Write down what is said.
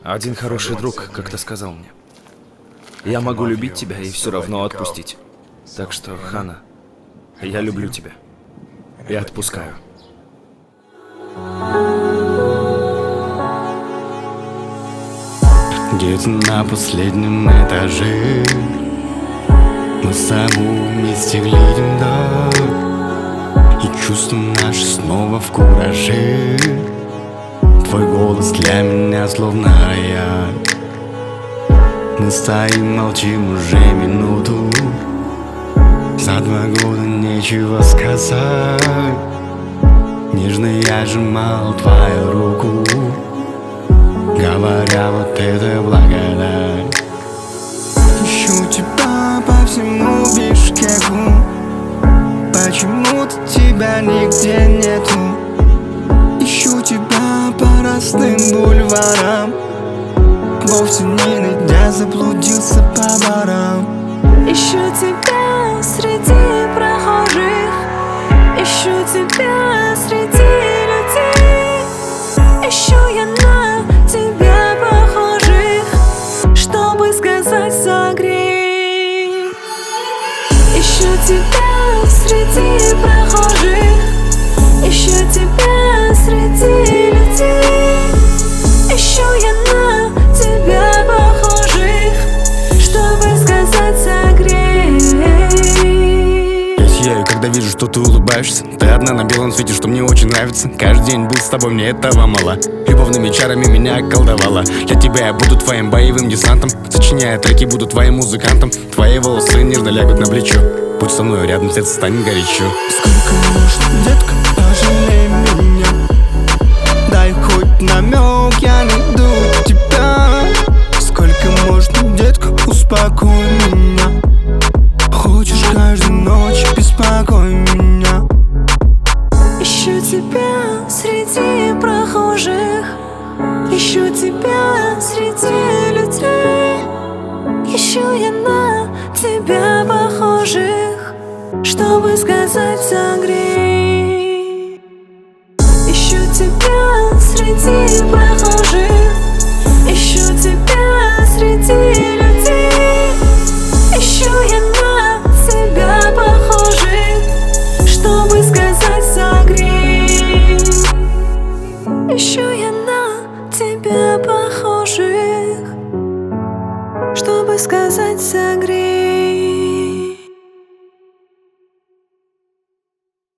Один хороший друг как-то сказал мне: я могу любить тебя и все равно отпустить. Так что, Хана, я люблю тебя. И отпускаю. Где-то на последнем этаже мы с тобой вместе глядим вдаль, и чувства наши снова в кураже. Твой голос для меня словно рояль. Мы стоим, молчим уже минуту. За 2 года нечего сказать. Нежно я сжимал твою руку, говоря, вот это благодать. Ищу тебя по всему Бишкеку, почему-то тебя нигде нету. Ищу тебя по простым бульварам, вовсе не найдя, заблудился по барам. Ищу тебя среди прохожих, ищу тебя среди людей. Ищу я на тебя похожих, чтобы сказать согрей. Ищу тебя среди прохожих, ищу тебя среди людей. Ищу я на тебя похожих, чтобы сказать согрей. Я сияю, когда вижу, что ты улыбаешься. Ты одна на белом свете, что мне очень нравится. Каждый день быть с тобой, мне этого мало. Любовными чарами меня околдовала. Для тебя я буду твоим боевым десантом. Сочиняя треки, буду твоим музыкантом. Твои волосы нежно лягут на плечо. Будь со мной рядом, сердце станет горячо. Сколько можно, детка, пожалей меня. Дай хоть намек, я найду тебя. Сколько можно, детка, успокой меня. Хочешь каждую ночь, беспокой меня. Ищу тебя среди прохожих, ищу тебя среди людей. Ищу я на тебя похожих, чтобы сказать согрей. Ищу тебя среди прохожих, ищу тебя среди людей. Ищу я на тебя похожих, чтобы сказать согрей. Ищу я на тебя похожих, чтобы сказать согрей.